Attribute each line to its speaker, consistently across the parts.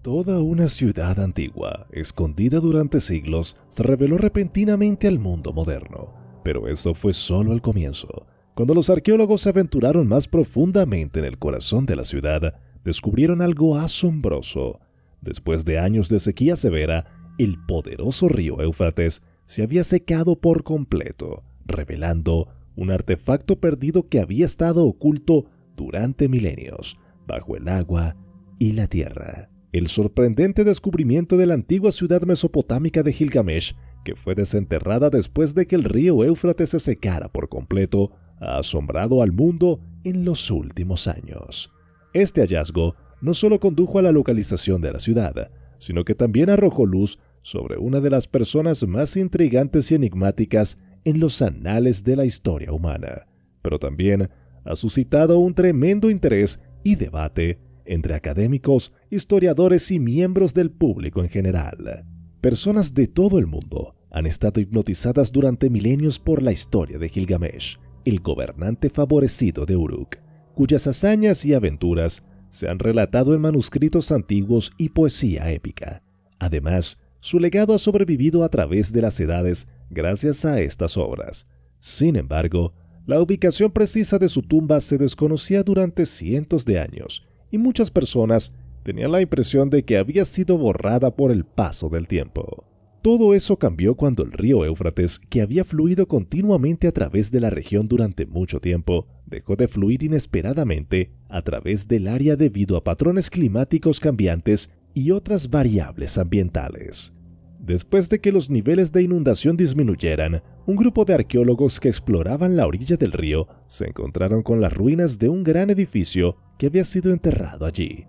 Speaker 1: Toda una ciudad antigua, escondida durante siglos, se reveló repentinamente al mundo moderno. Pero eso fue solo el comienzo. Cuando los arqueólogos se aventuraron más profundamente en el corazón de la ciudad, descubrieron algo asombroso. Después de años de sequía severa, el poderoso río Éufrates se había secado por completo, revelando un artefacto perdido que había estado oculto durante milenios, bajo el agua y la tierra. El sorprendente descubrimiento de la antigua ciudad mesopotámica de Gilgamesh, que fue desenterrada después de que el río Éufrates se secara por completo, ha asombrado al mundo en los últimos años. Este hallazgo no solo condujo a la localización de la ciudad, sino que también arrojó luz sobre una de las personas más intrigantes y enigmáticas en los anales de la historia humana, pero también ha suscitado un tremendo interés y debate entre académicos, historiadores y miembros del público en general. Personas de todo el mundo han estado hipnotizadas durante milenios por la historia de Gilgamesh, el gobernante favorecido de Uruk, cuyas hazañas y aventuras se han relatado en manuscritos antiguos y poesía épica. Además, su legado ha sobrevivido a través de las edades gracias a estas obras. Sin embargo, la ubicación precisa de su tumba se desconocía durante cientos de años, y muchas personas tenían la impresión de que había sido borrada por el paso del tiempo. Todo eso cambió cuando el río Éufrates, que había fluido continuamente a través de la región durante mucho tiempo, dejó de fluir inesperadamente a través del área debido a patrones climáticos cambiantes y otras variables ambientales. Después de que los niveles de inundación disminuyeran, un grupo de arqueólogos que exploraban la orilla del río se encontraron con las ruinas de un gran edificio que había sido enterrado allí.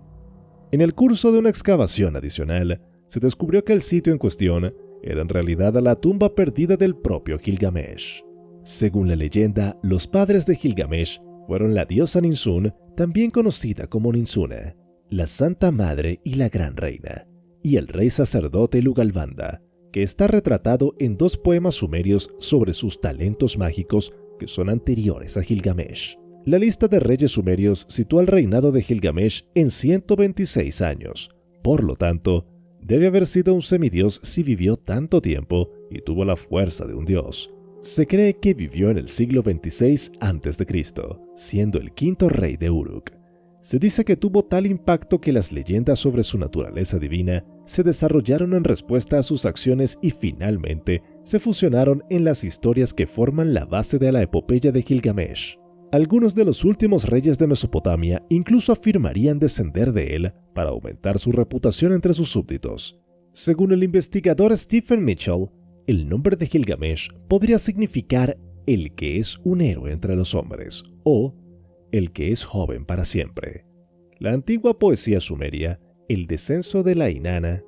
Speaker 1: En el curso de una excavación adicional, se descubrió que el sitio en cuestión era en realidad la tumba perdida del propio Gilgamesh. Según la leyenda, los padres de Gilgamesh fueron la diosa Ninsun, también conocida como Ninsuna, la Santa Madre y la Gran Reina, y el rey sacerdote Lugalbanda, que está retratado en dos poemas sumerios sobre sus talentos mágicos que son anteriores a Gilgamesh. La lista de reyes sumerios sitúa el reinado de Gilgamesh en 126 años. Por lo tanto, debe haber sido un semidios si vivió tanto tiempo y tuvo la fuerza de un dios. Se cree que vivió en el siglo 26 a.C., siendo el quinto rey de Uruk. Se dice que tuvo tal impacto que las leyendas sobre su naturaleza divina se desarrollaron en respuesta a sus acciones y finalmente se fusionaron en las historias que forman la base de la epopeya de Gilgamesh. Algunos de los últimos reyes de Mesopotamia incluso afirmarían descender de él para aumentar su reputación entre sus súbditos. Según el investigador Stephen Mitchell, el nombre de Gilgamesh podría significar el que es un héroe entre los hombres o el que es joven para siempre. La antigua poesía sumeria, el descenso de la Inanna,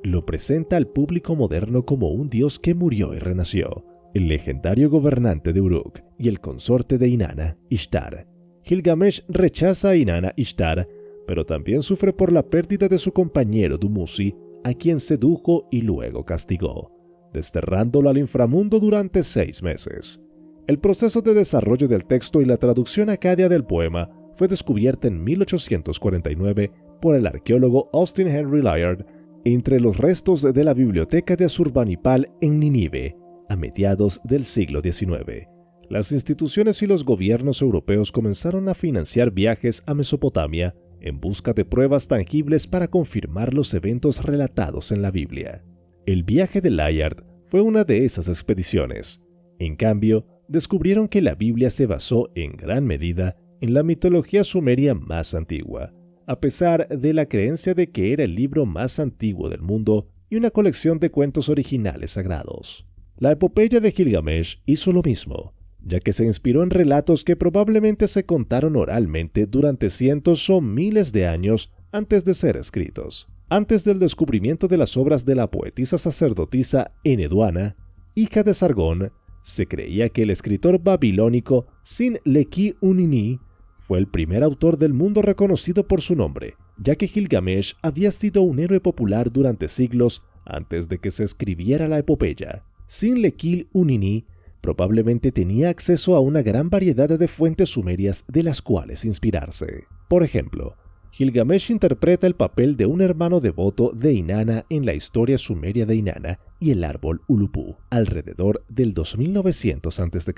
Speaker 1: lo presenta al público moderno como un dios que murió y renació, el legendario gobernante de Uruk y el consorte de Inanna, Ishtar. Gilgamesh rechaza a Inanna Ishtar, pero también sufre por la pérdida de su compañero Dumuzi, a quien sedujo y luego castigó, desterrándolo al inframundo durante 6 meses. El proceso de desarrollo del texto y la traducción acadia del poema fue descubierta en 1849 por el arqueólogo Austin Henry Layard entre los restos de la biblioteca de Asurbanipal en Nínive, a mediados del siglo XIX. Las instituciones y los gobiernos europeos comenzaron a financiar viajes a Mesopotamia en busca de pruebas tangibles para confirmar los eventos relatados en la Biblia. El viaje de Layard fue una de esas expediciones. En cambio, descubrieron que la Biblia se basó en gran medida en la mitología sumeria más antigua, a pesar de la creencia de que era el libro más antiguo del mundo y una colección de cuentos originales sagrados. La epopeya de Gilgamesh hizo lo mismo, ya que se inspiró en relatos que probablemente se contaron oralmente durante cientos o miles de años antes de ser escritos. Antes del descubrimiento de las obras de la poetisa sacerdotisa Enheduanna, hija de Sargón, se creía que el escritor babilónico Sin-Leqi-Unni fue el primer autor del mundo reconocido por su nombre, ya que Gilgamesh había sido un héroe popular durante siglos antes de que se escribiera la epopeya. Sin-Leqi-Unni probablemente tenía acceso a una gran variedad de fuentes sumerias de las cuales inspirarse. Por ejemplo, Gilgamesh interpreta el papel de un hermano devoto de Inanna en la historia sumeria de Inanna y el árbol Ulupú, alrededor del 2900 a.C.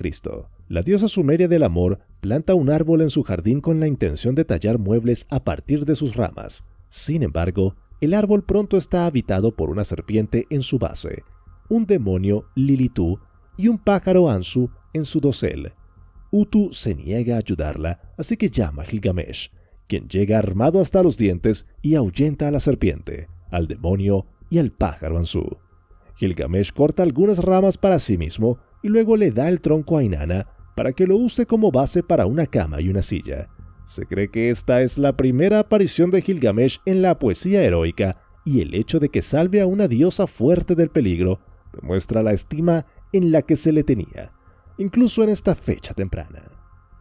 Speaker 1: La diosa sumeria del amor planta un árbol en su jardín con la intención de tallar muebles a partir de sus ramas. Sin embargo, el árbol pronto está habitado por una serpiente en su base, un demonio Lilitú y un pájaro Ansu en su dosel. Utu se niega a ayudarla, así que llama a Gilgamesh, quien llega armado hasta los dientes y ahuyenta a la serpiente, al demonio y al pájaro Ansu. Gilgamesh corta algunas ramas para sí mismo y luego le da el tronco a Inanna para que lo use como base para una cama y una silla. Se cree que esta es la primera aparición de Gilgamesh en la poesía heroica, y el hecho de que salve a una diosa fuerte del peligro demuestra la estima en la que se le tenía, incluso en esta fecha temprana.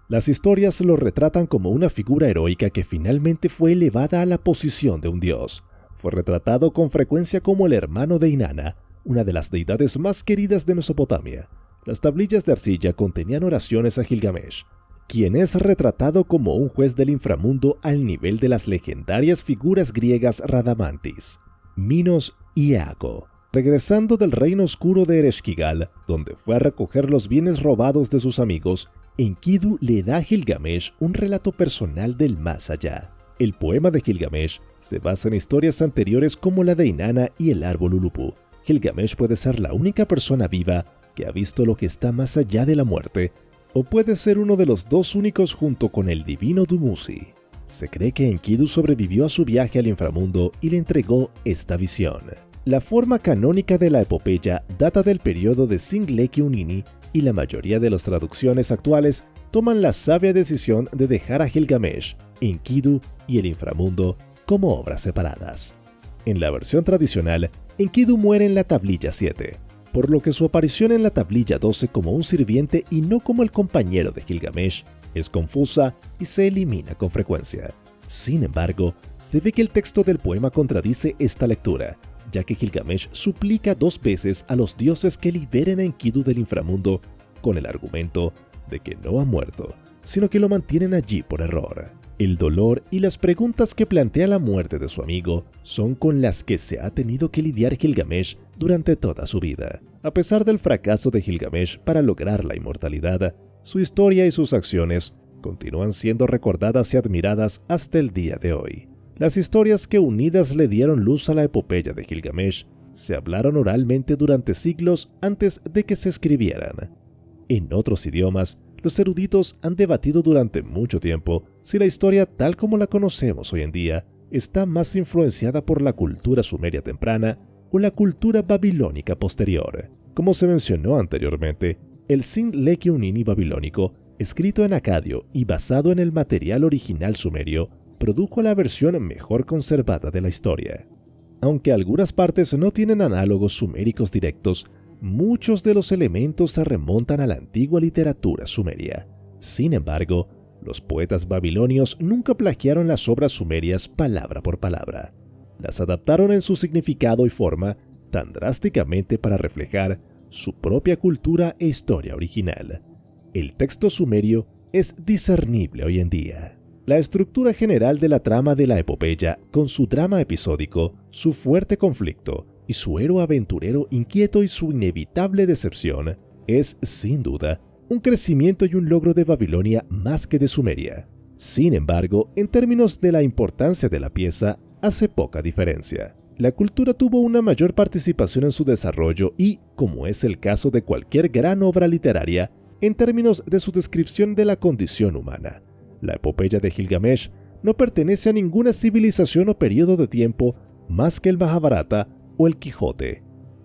Speaker 1: Las historias lo retratan como una figura heroica que finalmente fue elevada a la posición de un dios. Fue retratado con frecuencia como el hermano de Inanna, una de las deidades más queridas de Mesopotamia. Las tablillas de arcilla contenían oraciones a Gilgamesh, quien es retratado como un juez del inframundo al nivel de las legendarias figuras griegas Radamantis, Minos y Eaco. Regresando del reino oscuro de Ereshkigal, donde fue a recoger los bienes robados de sus amigos, Enkidu le da a Gilgamesh un relato personal del más allá. El poema de Gilgamesh se basa en historias anteriores como la de Inanna y el árbol Ulupú. Gilgamesh puede ser la única persona viva que ha visto lo que está más allá de la muerte, o puede ser uno de los dos únicos junto con el divino Dumuzi. Se cree que Enkidu sobrevivió a su viaje al inframundo y le entregó esta visión. La forma canónica de la epopeya data del periodo de Singleki Unini, y la mayoría de las traducciones actuales toman la sabia decisión de dejar a Gilgamesh, Enkidu y el inframundo como obras separadas. En la versión tradicional, Enkidu muere en la tablilla 7, por lo que su aparición en la tablilla 12 como un sirviente y no como el compañero de Gilgamesh es confusa y se elimina con frecuencia. Sin embargo, se ve que el texto del poema contradice esta lectura, ya que Gilgamesh suplica 2 veces a los dioses que liberen a Enkidu del inframundo con el argumento de que no ha muerto, sino que lo mantienen allí por error. El dolor y las preguntas que plantea la muerte de su amigo son con las que se ha tenido que lidiar Gilgamesh durante toda su vida. A pesar del fracaso de Gilgamesh para lograr la inmortalidad, su historia y sus acciones continúan siendo recordadas y admiradas hasta el día de hoy. Las historias que unidas le dieron luz a la epopeya de Gilgamesh se hablaron oralmente durante siglos antes de que se escribieran. En otros idiomas, los eruditos han debatido durante mucho tiempo si la historia tal como la conocemos hoy en día está más influenciada por la cultura sumeria temprana o la cultura babilónica posterior. Como se mencionó anteriormente, el Singleki Unini babilónico, escrito en acadio y basado en el material original sumerio, produjo la versión mejor conservada de la historia. Aunque algunas partes no tienen análogos suméricos directos, muchos de los elementos se remontan a la antigua literatura sumeria. Sin embargo, los poetas babilonios nunca plagiaron las obras sumerias palabra por palabra. Las adaptaron en su significado y forma tan drásticamente para reflejar su propia cultura e historia original. El texto sumerio es discernible hoy en día. La estructura general de la trama de la epopeya, con su drama episódico, su fuerte conflicto y su héroe aventurero inquieto y su inevitable decepción, es, sin duda, un crecimiento y un logro de Babilonia más que de Sumeria. Sin embargo, en términos de la importancia de la pieza, hace poca diferencia. La cultura tuvo una mayor participación en su desarrollo y, como es el caso de cualquier gran obra literaria, en términos de su descripción de la condición humana. La epopeya de Gilgamesh no pertenece a ninguna civilización o periodo de tiempo más que el Mahabharata o el Quijote.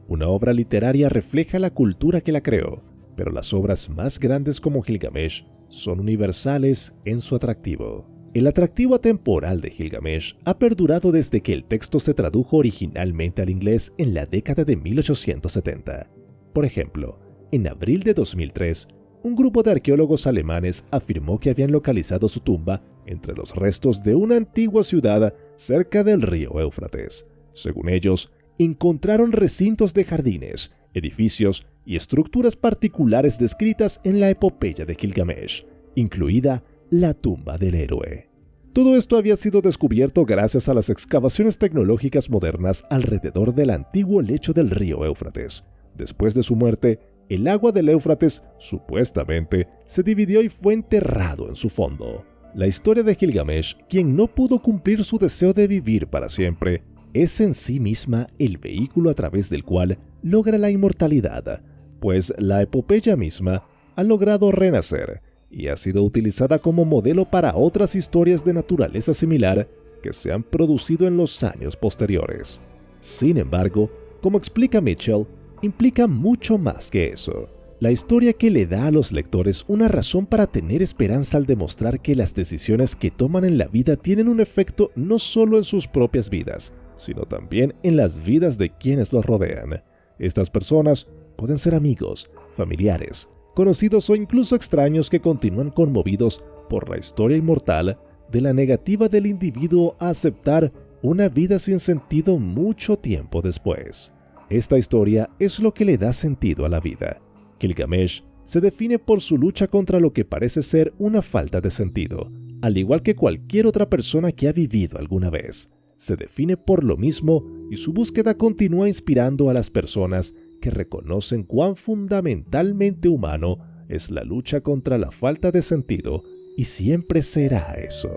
Speaker 1: Una obra literaria refleja la cultura que la creó, pero las obras más grandes como Gilgamesh son universales en su atractivo. El atractivo atemporal de Gilgamesh ha perdurado desde que el texto se tradujo originalmente al inglés en la década de 1870. Por ejemplo, en abril de 2003, un grupo de arqueólogos alemanes afirmó que habían localizado su tumba entre los restos de una antigua ciudad cerca del río Éufrates. Según ellos, encontraron recintos de jardines, edificios y estructuras particulares descritas en la epopeya de Gilgamesh, incluida la tumba del héroe. Todo esto había sido descubierto gracias a las excavaciones tecnológicas modernas alrededor del antiguo lecho del río Éufrates. Después de su muerte, el agua del Éufrates, supuestamente, se dividió y fue enterrado en su fondo. La historia de Gilgamesh, quien no pudo cumplir su deseo de vivir para siempre, es en sí misma el vehículo a través del cual logra la inmortalidad, pues la epopeya misma ha logrado renacer y ha sido utilizada como modelo para otras historias de naturaleza similar que se han producido en los años posteriores. Sin embargo, como explica Mitchell, implica mucho más que eso. La historia que le da a los lectores una razón para tener esperanza al demostrar que las decisiones que toman en la vida tienen un efecto no solo en sus propias vidas, sino también en las vidas de quienes los rodean. Estas personas pueden ser amigos, familiares, conocidos o incluso extraños que continúan conmovidos por la historia inmortal de la negativa del individuo a aceptar una vida sin sentido mucho tiempo después. Esta historia es lo que le da sentido a la vida. Gilgamesh se define por su lucha contra lo que parece ser una falta de sentido, al igual que cualquier otra persona que ha vivido alguna vez. Se define por lo mismo y su búsqueda continúa inspirando a las personas que reconocen cuán fundamentalmente humano es la lucha contra la falta de sentido y siempre será eso.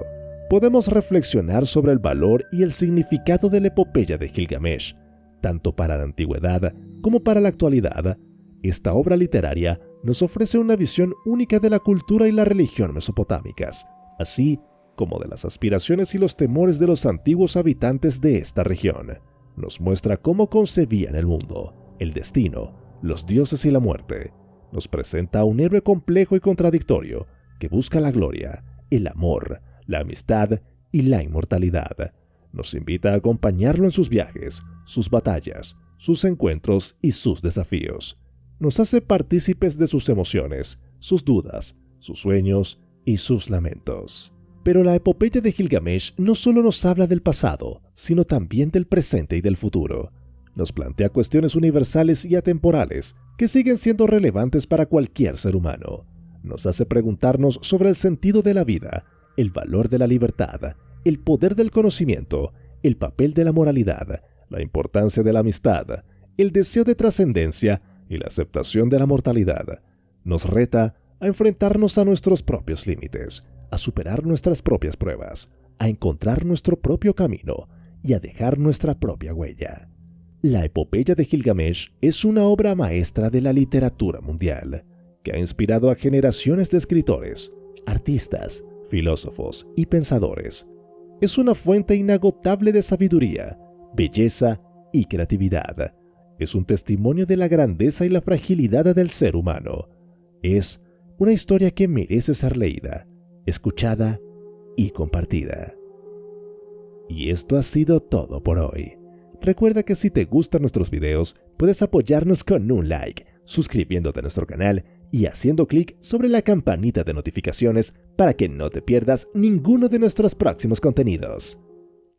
Speaker 1: Podemos reflexionar sobre el valor y el significado de la epopeya de Gilgamesh, tanto para la antigüedad como para la actualidad. Esta obra literaria nos ofrece una visión única de la cultura y la religión mesopotámicas, así como de las aspiraciones y los temores de los antiguos habitantes de esta región. Nos muestra cómo concebían el mundo, el destino, los dioses y la muerte. Nos presenta a un héroe complejo y contradictorio que busca la gloria, el amor, la amistad y la inmortalidad. Nos invita a acompañarlo en sus viajes, sus batallas, sus encuentros y sus desafíos. Nos hace partícipes de sus emociones, sus dudas, sus sueños y sus lamentos. Pero la epopeya de Gilgamesh no solo nos habla del pasado, sino también del presente y del futuro. Nos plantea cuestiones universales y atemporales que siguen siendo relevantes para cualquier ser humano. Nos hace preguntarnos sobre el sentido de la vida, el valor de la libertad, el poder del conocimiento, el papel de la moralidad, la importancia de la amistad, el deseo de trascendencia y la aceptación de la mortalidad. Nos reta a enfrentarnos a nuestros propios límites, a superar nuestras propias pruebas, a encontrar nuestro propio camino y a dejar nuestra propia huella. La epopeya de Gilgamesh es una obra maestra de la literatura mundial, que ha inspirado a generaciones de escritores, artistas, filósofos y pensadores. Es una fuente inagotable de sabiduría, belleza y creatividad. Es un testimonio de la grandeza y la fragilidad del ser humano. Es una historia que merece ser leída, escuchada y compartida. Y esto ha sido todo por hoy. Recuerda que si te gustan nuestros videos, puedes apoyarnos con un like, suscribiéndote a nuestro canal y haciendo clic sobre la campanita de notificaciones para que no te pierdas ninguno de nuestros próximos contenidos.